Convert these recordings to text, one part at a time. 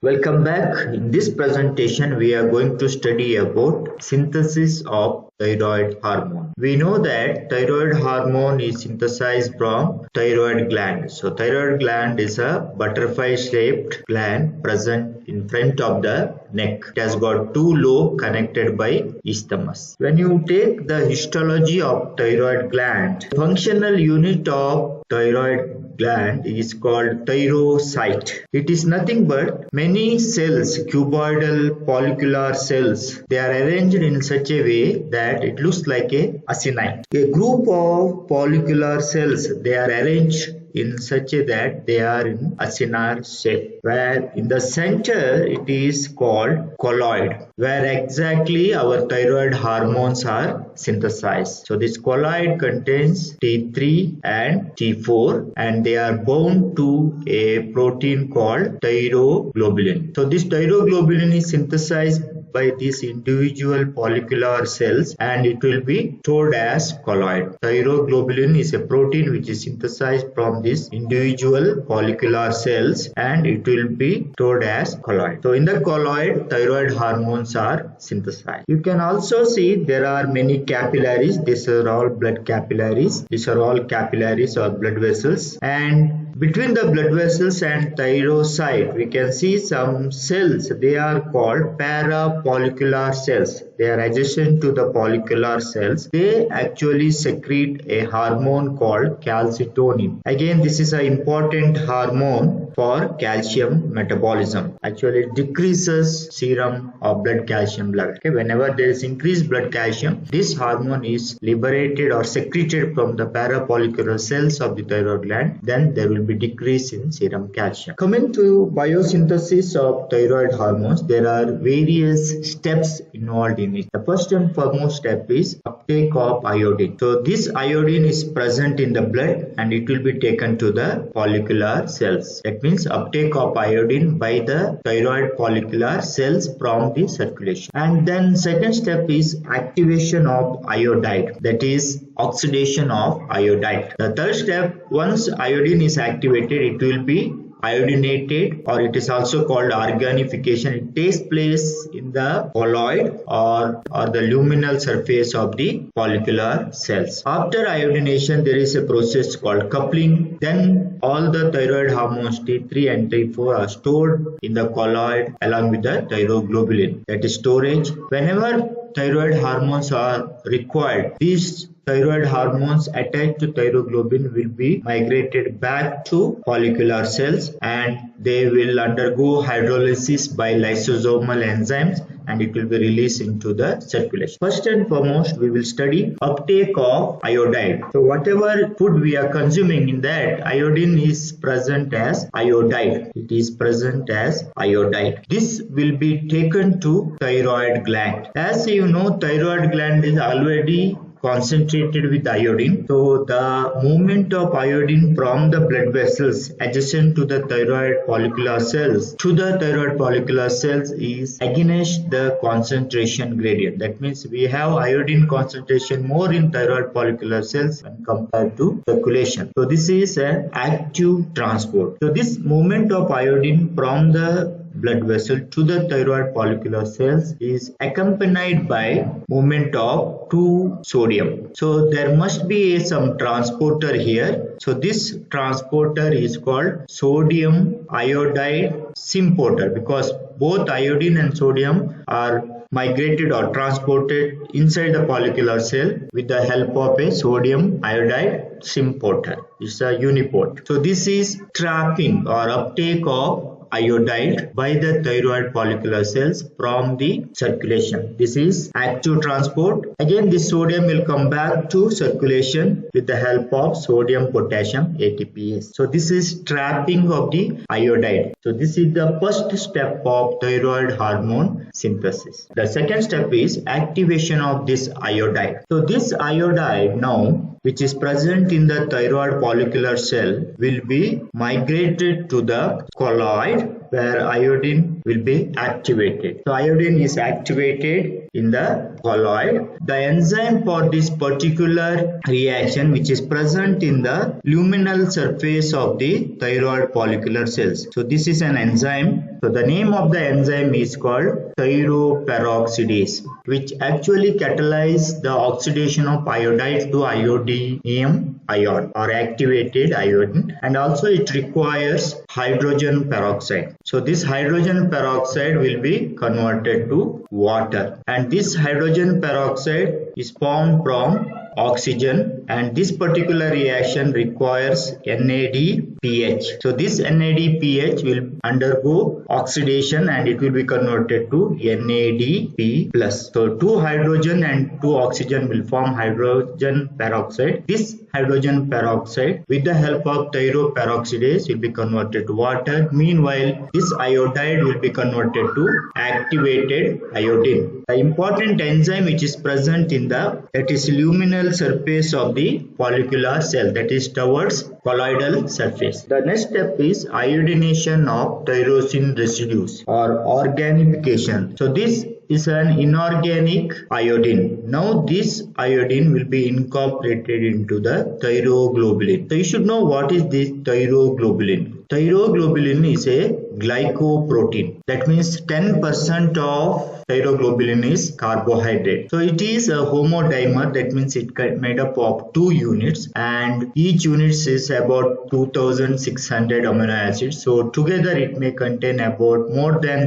Welcome back. In this presentation, we are going to study about synthesis of thyroid hormone. We know that thyroid hormone is synthesized from thyroid gland. So thyroid gland is a butterfly shaped gland present in front of the neck. It has got two lobes connected by isthmus. When you take the histology of thyroid gland, functional unit of thyroid gland is called thyrocyte. It is nothing but many cells, cuboidal follicular cells. They are arranged in such a way that it looks like a acinine. A group of follicular cells, they are arranged in such a that they are in acinar shape, where in the center it is called colloid, where exactly our thyroid hormones are synthesized. So this colloid contains T3 and T4 and they are bound to a protein called thyroglobulin. So this thyroglobulin is synthesized by these individual follicular cells and it will be stored as colloid. Thyroglobulin is a protein which is synthesized from these individual follicular cells and it will be stored as colloid. So in the colloid, thyroid hormones are synthesized. You can also see there are many capillaries. These are all blood capillaries. These are all capillaries or blood vessels, and between the blood vessels and thyrocyte, we can see some cells. They are called parafollicular cells. They are adjacent to the follicular cells. They actually secrete a hormone called calcitonin. Again, this is an important hormone for calcium metabolism. Actually, it decreases serum or blood calcium level. Okay, whenever there is increased blood calcium, this hormone is liberated or secreted from the parafollicular cells of the thyroid gland. Then there will be decrease in serum calcium. Coming to biosynthesis of thyroid hormones, there are various steps involved in it. The first and foremost step is uptake of iodine. So this iodine is present in the blood and it will be taken to the follicular cells. That means uptake of iodine by the thyroid follicular cells from the circulation. And then second step is activation of iodide, that is oxidation of iodide. The third step, once iodine is activated, it will be iodinated, or it is also called organification. It takes place in the colloid or the luminal surface of the follicular cells. After iodination, there is a process called coupling. Then all the thyroid hormones T3 and T4 are stored in the colloid along with the thyroglobulin. That is storage. Whenever thyroid hormones are required, these thyroid hormones attached to thyroglobulin will be migrated back to follicular cells and they will undergo hydrolysis by lysosomal enzymes and it will be released into the circulation. First and foremost, we will study uptake of iodide. So whatever food we are consuming, in that iodine is present as iodide. It is present as iodide. This will be taken to thyroid gland. As you know, thyroid gland is already concentrated with iodine. So the movement of iodine from the blood vessels adjacent to the thyroid follicular cells to the thyroid follicular cells is against the concentration gradient. That means we have iodine concentration more in thyroid follicular cells when compared to circulation. So this is an active transport. So this movement of iodine from the blood vessel to the thyroid follicular cells is accompanied by movement of 2 sodium. So there must be some transporter here. So this transporter is called sodium iodide symporter, because both iodine and sodium are migrated or transported inside the follicular cell with the help of a sodium iodide symporter. It's a uniport. So this is trapping or uptake of iodide by the thyroid follicular cells from the circulation. This is active transport. Again, this sodium will come back to circulation with the help of sodium potassium ATPase. So this is trapping of the iodide. So this is the first step of thyroid hormone synthesis. The second step is activation of this iodide. So this iodide now, which is present in the thyroid follicular cell, will be migrated to the colloid where iodine will be activated. So iodine is activated in the colloid. The enzyme for this particular reaction, which is present in the luminal surface of the thyroid follicular cells. So this is an enzyme So the name of the enzyme is called thyroperoxidase, which actually catalyzes the oxidation of iodide to iodinium ion or activated iodine, and also it requires hydrogen peroxide. So this hydrogen peroxide will be converted to water, and this hydrogen peroxide is formed from oxygen, and this particular reaction requires NADPH. So this NADPH will undergo oxidation and it will be converted to NADP+. So two hydrogen and two oxygen will form hydrogen peroxide. This hydrogen peroxide with the help of thyroperoxidase will be converted to water. Meanwhile, this iodide will be converted to activated iodine. The important enzyme which is present in the luminal surface of the follicular cell, that is towards colloidal surface. The next step is iodination of tyrosine residues or organification. So this is an inorganic iodine. Now this iodine will be incorporated into the thyroglobulin. So you should know what is this thyroglobulin. Thyroglobulin is a glycoprotein. That means 10% of thyroglobulin is carbohydrate. So it is a homodimer. That means it made up of two units, and each unit is about 2600 amino acids. So together it may contain about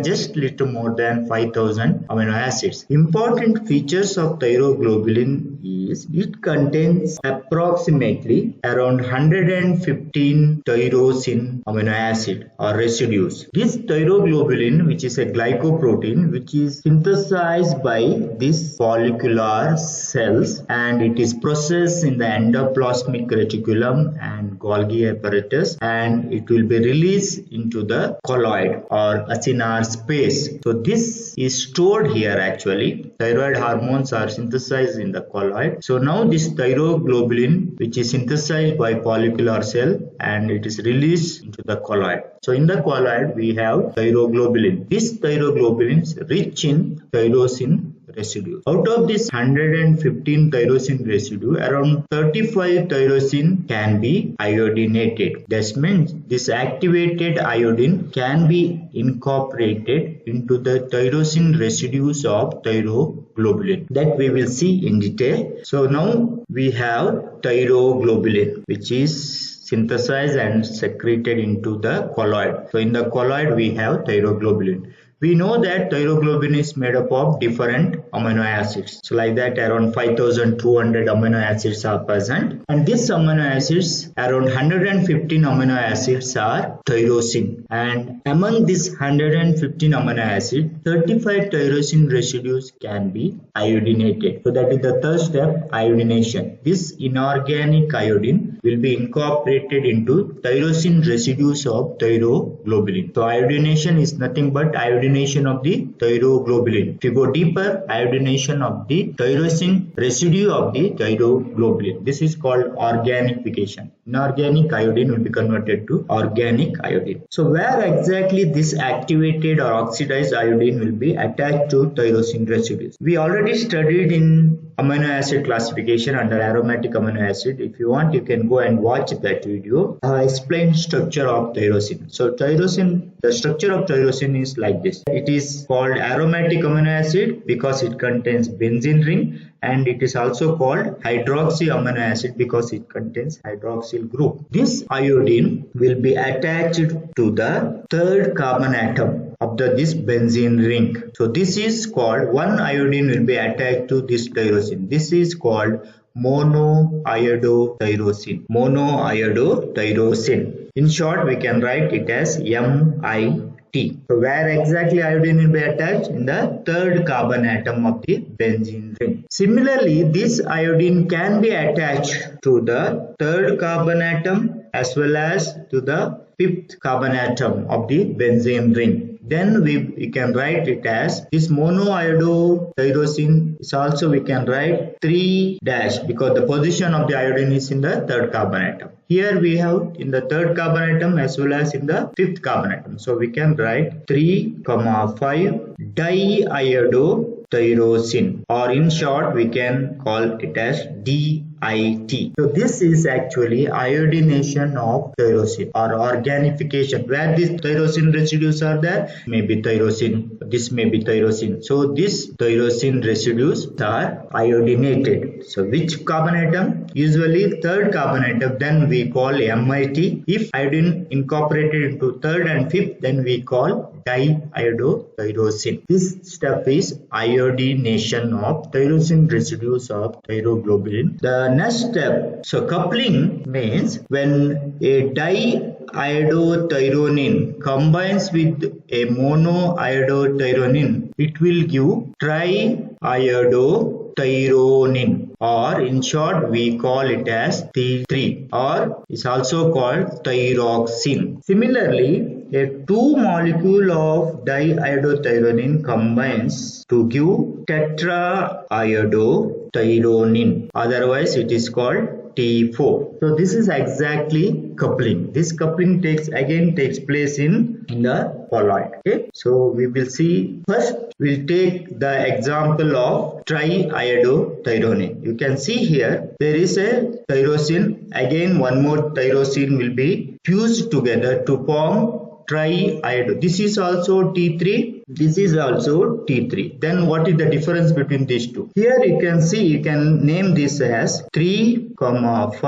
just little more than 5000 amino acids. Important features of thyroglobulin is it contains approximately around 115 tyrosine amino acid or residues. This thyroglobulin, which is a glycoprotein, which is synthesized by these follicular cells, and it is processed in the endoplasmic reticulum and Golgi apparatus, and it will be released into the colloid or acinar space. So this is stored here actually. Thyroid hormones are synthesized in the colloid. So now this thyroglobulin, which is synthesized by follicular cell, and it is released into the colloid. So in the colloid we have thyroglobulin. This thyroglobulin is rich in tyrosine residue. Out of this 115 tyrosine residue, around 35 tyrosine can be iodinated. That means this activated iodine can be incorporated into the tyrosine residues of thyroglobulin. That we will see in detail. So now we have thyroglobulin, which is synthesized and secreted into the colloid. So in the colloid we have thyroglobulin. We know that thyroglobulin is made up of different amino acids. So like that around 5200 amino acids are present, and these amino acids, around 115 amino acids are tyrosine, and among these 115 amino acids, 35 tyrosine residues can be iodinated. So that is the third step, iodination. This inorganic iodine will be incorporated into tyrosine residues of thyroglobulin. So iodination is nothing but iodination of the thyroglobulin. If you go deeper, iodination of the tyrosine residue of the thyroglobulin. This is called organification. Inorganic iodine will be converted to organic iodine. So where exactly this activated or oxidized iodine will be attached to tyrosine residues? We already studied in amino acid classification under aromatic amino acid. If you want, you can go and watch that video. I explained structure of tyrosine. So tyrosine, the structure of tyrosine is like this. It is called aromatic amino acid because it contains benzene ring, and it is also called hydroxy amino acid because it contains hydroxyl group. This iodine will be attached to the third carbon atom of this benzene ring. So this is called, one iodine will be attached to this tyrosine. This is called monoiodotyrosine. Monoiodotyrosine. In short, we can write it as MIT. So where exactly iodine will be attached? In the third carbon atom of the benzene ring. Similarly, this iodine can be attached to the third carbon atom as well as to the fifth carbon atom of the benzene ring. Then we can write it as this monoiodotyrosine is also we can write 3 dash because the position of the iodine is in the third carbon atom. Here we have in the third carbon atom as well as in the fifth carbon atom. So we can write 3,5 diiodotyrosine, or in short we can call it as DIO. IT. So this is actually iodination of tyrosine or organification. Where these tyrosine residues are there, maybe tyrosine, this may be tyrosine. So these tyrosine residues are iodinated. So which carbon atom? Usually third carbon atom, then we call MIT. If iodine incorporated into third and fifth, then we call diiodotyrosine. This step is iodination of tyrosine residues of thyroglobulin. The next step, so coupling means when a diiodotyrosine combines with a monoiodotyrosine, it will give triiodotyrosine, or in short we call it as T3, or is also called thyroxine. Similarly, a two molecule of diiodotyrosine combines to give tetraiodotyrosine, otherwise it is called T4. So this is exactly coupling. This coupling takes place in the colloid. Okay, so we will see. First we'll take the example of triiodotyrosine. You can see here there is a tyrosine, again one more tyrosine will be fused together to form triiodotyrosine. This is also T3, this is also T3. Then what is the difference between these two? Here you can see, you can name this as 3, 5,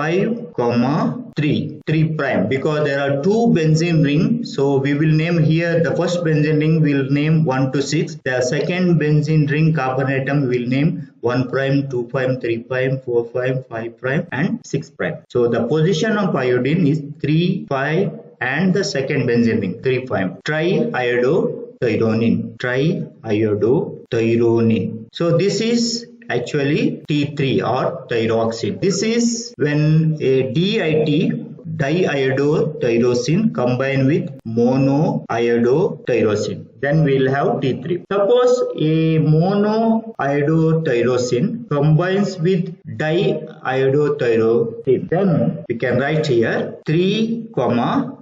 3 prime, because there are two benzene rings. So we will name here the first benzene ring will name 1 to 6. The second benzene ring carbon atom will name 1 prime, 2 prime, 3 prime, 4 prime, 5 prime and 6 prime. So the position of iodine is 3, 5 and the second benzene ring 3 prime. Triiodotyrosine. So this is actually T3 or thyroxine. This is when a diiodotyrosine combine with monoiodotyrosine. Then we will have T3. Suppose a monoiodotyrosine combines with diiodotyrosine. Then we can write here 3,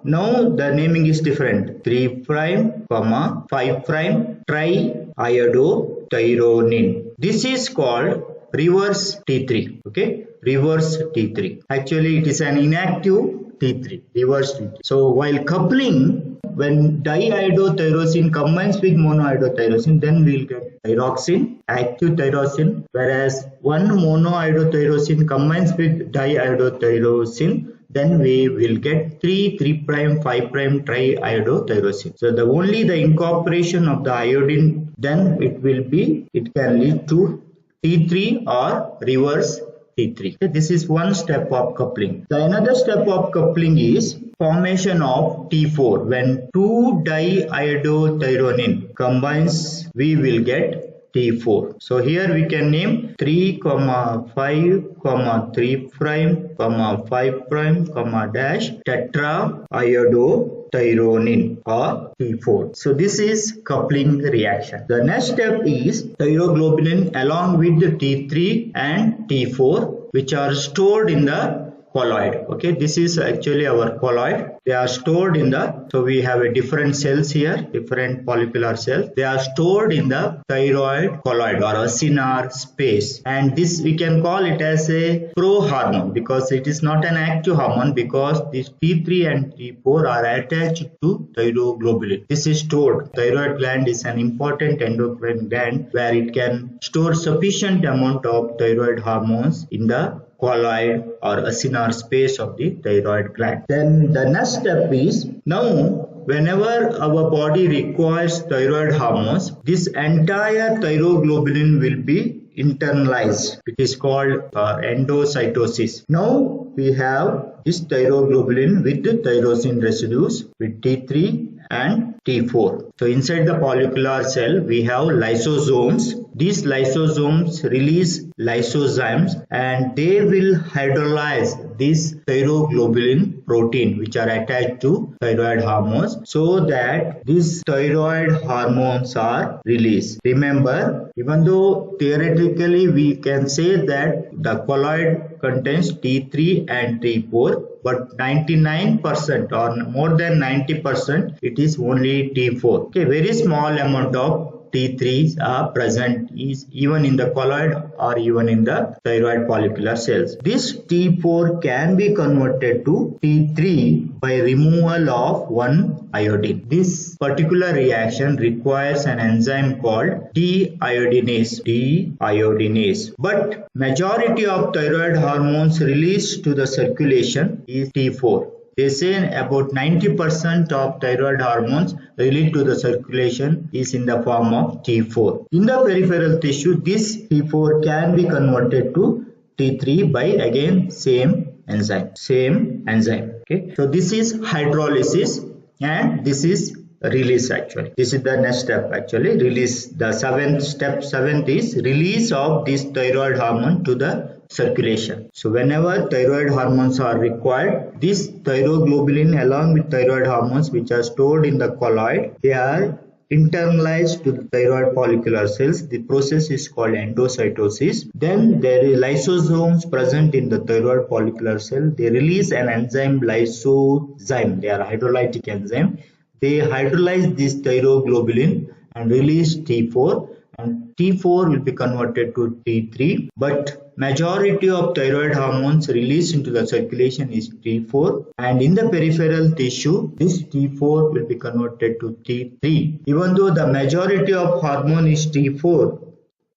now the naming is different. 3 prime, 5 prime, triiodotyrosine. This is called reverse T3. Okay, reverse T3. Actually, it is an inactive T3, reverse T3. So while coupling, when diiodotyrosine combines with monoiodotyrosine, then we will get thyroxine, active tyrosine, whereas one monoiodotyrosine combines with diiodotyrosine, then we will get 3, 3 prime, 5 prime triiodotyrosine. So the only the incorporation of the iodine, then it can lead to T3 or reverse T3. Okay, this is one step of coupling. The another step of coupling is formation of T4. When two diiodotyrosine combines, we will get T4. So here we can name 3, 5, 3 prime, 5 prime, dash tetraiodotyrosine or T4. So this is coupling reaction. The next step is thyroglobulin along with the T3 and T4, which are stored in the colloid. Okay, this is actually our colloid. They are stored in the, so we have a different cells here, different follicular cells. They are stored in the thyroid colloid or acinar space, and this we can call it as a pro-hormone because it is not an active hormone, because these T3 and T4 are attached to thyroglobulin. This is stored. Thyroid gland is an important endocrine gland where it can store sufficient amount of thyroid hormones in the colloid or acinar space of the thyroid gland. Then the next step is, now whenever our body requires thyroid hormones, this entire thyroglobulin will be internalized. It is called endocytosis. Now we have this thyroglobulin with the tyrosine residues with T3 and T4. So inside the follicular cell we have lysosomes. These lysosomes release lysozymes and they will hydrolyze this thyroglobulin protein which are attached to thyroid hormones, so that these thyroid hormones are released. Remember, even though theoretically we can say that the colloid contains T3 and T4, but 99% or more than 90% it is only T4. Okay, very small amount of T3s are present is even in the colloid or even in the thyroid follicular cells. This T4 can be converted to T3 by removal of one iodine. This particular reaction requires an enzyme called deiodinase. But majority of thyroid hormones released to the circulation is T4. They say about 90% of thyroid hormones released to the circulation is in the form of T4. In the peripheral tissue, this T4 can be converted to T3 by again same enzyme. Okay. So this is hydrolysis and this is release actually. This is the next step actually. Release. The seventh is release of this thyroid hormone to the circulation. So whenever thyroid hormones are required, this thyroglobulin along with thyroid hormones which are stored in the colloid, they are internalized to the thyroid follicular cells. The process is called endocytosis. Then there is lysosomes present in the thyroid follicular cell. They release an enzyme lysozyme. They are hydrolytic enzyme. They hydrolyze this thyroglobulin and release T4, and T4 will be converted to T3, but majority of thyroid hormones released into the circulation is T4, and in the peripheral tissue this T4 will be converted to T3. Even though the majority of hormone is T4,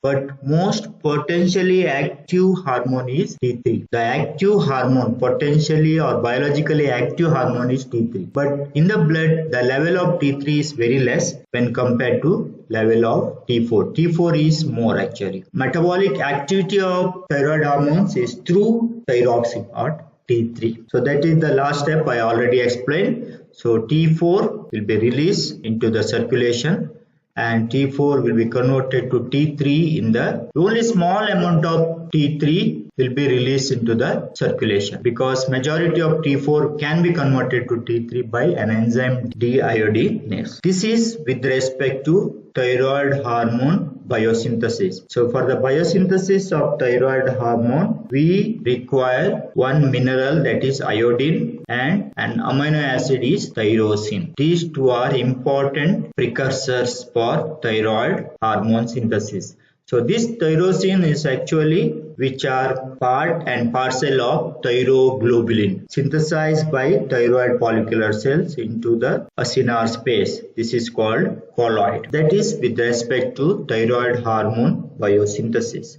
but most potentially active hormone is T3. The active hormone, potentially or biologically active hormone is T3. But in the blood, the level of T3 is very less when compared to level of T4. T4 is more actually. Metabolic activity of thyroid hormones is through thyroxine or T3. So that is the last step I already explained. So T4 will be released into the circulation, and T4 will be converted to T3 in the only small amount of T3 will be released into the circulation, because majority of T4 can be converted to T3 by an enzyme deiodinase. This is with respect to thyroid hormone biosynthesis. So for the biosynthesis of thyroid hormone, we require one mineral, that is iodine, and an amino acid is tyrosine. These two are important precursors for thyroid hormone synthesis. So this tyrosine is actually which are part and parcel of thyroglobulin, synthesized by thyroid follicular cells into the acinar space. This is called colloid. That is with respect to thyroid hormone biosynthesis.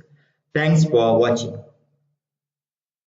Thanks for watching.